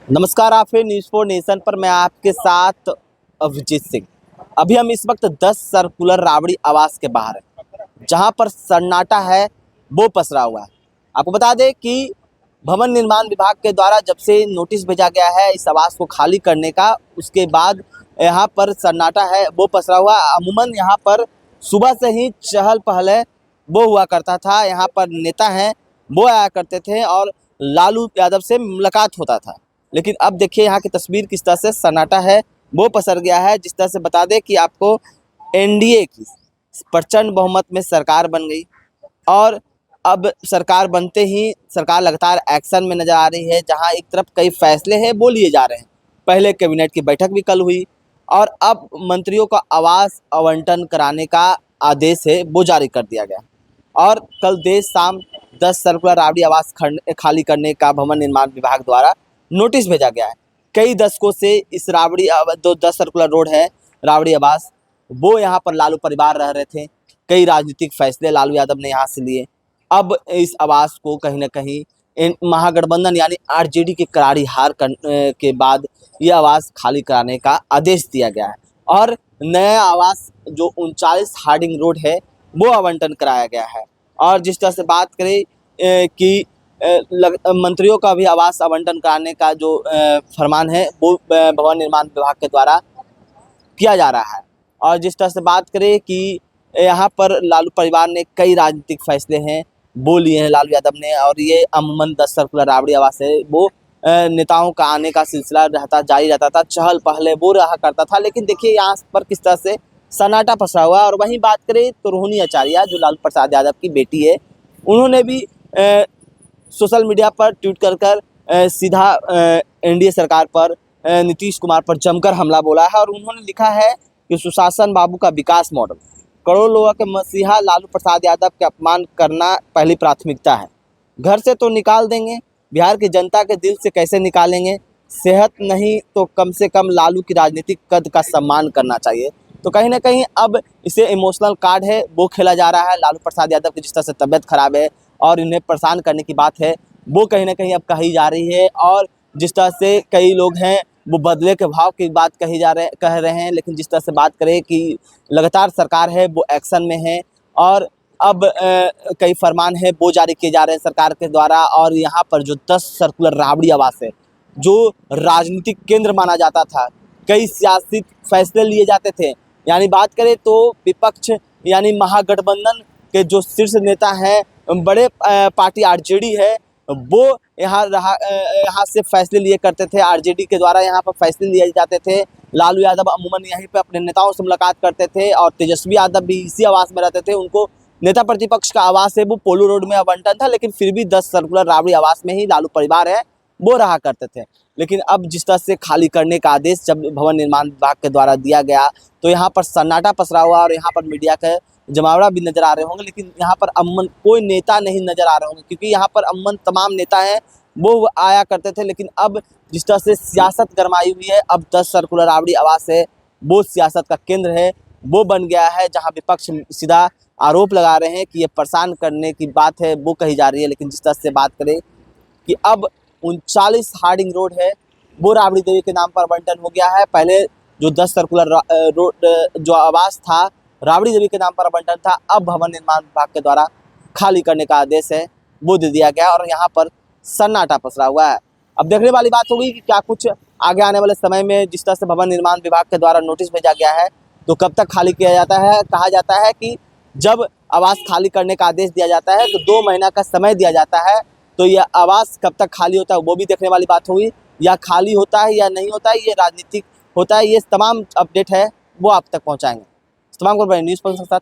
नमस्कार, आप फिर न्यूज़ फोर नेशन पर। मैं आपके साथ अभिजीत सिंह। अभी हम इस वक्त 10 सर्कुलर राबड़ी आवास के बाहर हैं, जहां पर सन्नाटा है वो पसरा हुआ है। आपको बता दें कि भवन निर्माण विभाग के द्वारा जब से नोटिस भेजा गया है इस आवास को खाली करने का, उसके बाद यहाँ पर सन्नाटा है वो पसरा हुआ है। अमूमन यहाँ पर सुबह से ही चहल पहल वो हुआ करता था। यहाँ पर नेता हैं वो आया करते थे और लालू यादव से मुलाकात होता था। लेकिन अब देखिए यहाँ की तस्वीर किस तरह से सन्नाटा है वो पसर गया है। जिस तरह से बता दें कि आपको एनडीए की प्रचंड बहुमत में सरकार बन गई और अब सरकार बनते ही सरकार लगातार एक्शन में नजर आ रही है। जहां एक तरफ कई फैसले हैं वो लिए जा रहे हैं। पहले कैबिनेट की बैठक भी कल हुई और अब मंत्रियों का आवास आवंटन कराने का आदेश है वो जारी कर दिया गया। और कल देर शाम 10 सर्कुलर राबड़ी आवास खाली करने का भवन निर्माण विभाग द्वारा नोटिस भेजा गया है। कई दशकों से इस राबड़ी जो 10 सर्कुलर रोड है राबड़ी आवास, वो यहाँ पर लालू परिवार रह रहे थे। कई राजनीतिक फैसले लालू यादव ने यहाँ से लिए। अब इस आवास को कहीं ना कहीं महागठबंधन यानी आरजेडी की करारी हार के बाद ये आवास खाली कराने का आदेश दिया गया है और नया आवास जो 39 हार्डिंग रोड है वो आवंटन कराया गया है। और जिस तरह से बात करें कि मंत्रियों का भी आवास आवंटन कराने का जो फरमान है वो भवन निर्माण विभाग के द्वारा किया जा रहा है। और जिस तरह से बात करें कि यहाँ पर लालू परिवार ने कई राजनीतिक फैसले हैं वो लिए हैं लालू यादव ने, और ये अमूमन 10 सर्कुलर राबड़ी आवास है वो नेताओं का आने का सिलसिला रहता जारी रहता था, चहल पहले वो रहा करता था। लेकिन देखिए यहाँ पर किस तरह से सन्नाटा फंसा हुआ है। और वहीं बात करें तो रोहिणी आचार्य जो लालू प्रसाद यादव की बेटी है, उन्होंने भी सोशल मीडिया पर ट्वीट कर सीधा एनडीए सरकार पर नीतीश कुमार पर जमकर हमला बोला है। और उन्होंने लिखा है कि सुशासन बाबू का विकास मॉडल, करोड़ों लोगों के मसीहा लालू प्रसाद यादव के अपमान करना पहली प्राथमिकता है। घर से तो निकाल देंगे, बिहार की जनता के दिल से कैसे निकालेंगे। सेहत नहीं तो कम से कम लालू की राजनीतिक कद का सम्मान करना चाहिए। तो कहीं ना कहीं अब इसे इमोशनल कार्ड है वो खेला जा रहा है लालू प्रसाद यादव की। जिस तरह से तबियत खराब है और इन्हें परेशान करने की बात है वो कहीं ना कहीं अब कही जा रही है। और जिस तरह से कई लोग हैं वो बदले के भाव की बात कह रहे हैं। लेकिन जिस तरह से बात करें कि लगातार सरकार है वो एक्शन में है और अब कई फरमान है वो जारी किए जा रहे हैं सरकार के द्वारा। और यहाँ पर जो 10 सर्कुलर राबड़ी आवास है जो राजनीतिक केंद्र माना जाता था, कई सियासी फैसले लिए जाते थे। यानी बात करें तो विपक्ष यानी महागठबंधन के जो शीर्ष नेता हैं, बड़े पार्टी आरजेडी है, वो यहाँ से फैसले लिए करते थे। आरजेडी के द्वारा यहाँ पर फैसले लिए जाते थे। लालू यादव अमूमन यहीं पे अपने नेताओं से मुलाकात करते थे और तेजस्वी यादव भी इसी आवास में रहते थे। उनको नेता प्रतिपक्ष का आवास है वो पोलो रोड में आवंटन था, लेकिन फिर भी 10 सर्कुलर राबड़ी आवास में ही लालू परिवार है वो रहा करते थे। लेकिन अब जिस तरह से खाली करने का आदेश जब भवन निर्माण विभाग के द्वारा दिया गया तो यहाँ पर सन्नाटा पसरा हुआ और यहाँ पर मीडिया के जमावड़ा भी नजर आ रहे होंगे। लेकिन यहाँ पर अमन कोई नेता नहीं नजर आ रहे होंगे, क्योंकि यहाँ पर अमन तमाम नेता हैं वो आया करते थे। लेकिन अब जिस तरह से सियासत गरमाई हुई है, अब 10 सर्कुलर राबड़ी आवास है वो सियासत का केंद्र है वो बन गया है, जहाँ विपक्ष सीधा आरोप लगा रहे हैं कि ये परेशान करने की बात है वो कही जा रही है। लेकिन जिस तरह से बात करें कि अब 39 हार्डिंग रोड है वो राबड़ी देवी के नाम पर आवंटन हो गया है। पहले जो 10 सर्कुलर रोड जो आवास था राबड़ी देवी के नाम पर आवंटन था, अब भवन निर्माण विभाग के द्वारा खाली करने का आदेश है वो दे दिया गया और यहाँ पर सन्नाटा पसरा हुआ है। अब देखने वाली बात होगी कि क्या कुछ आगे आने वाले समय में जिस तरह से भवन निर्माण विभाग के द्वारा नोटिस भेजा गया है तो कब तक खाली किया जाता है। कहा जाता है कि जब आवास खाली करने का आदेश दिया जाता है तो 2 महीना का समय दिया जाता है। तो यह आवास कब तक खाली होता है वो भी देखने वाली बात होगी, या खाली होता है या नहीं होता है, ये राजनीतिक होता है। ये तमाम अपडेट है वो आप तक पहुँचाएंगे। तमाम न्यूज़ के साथ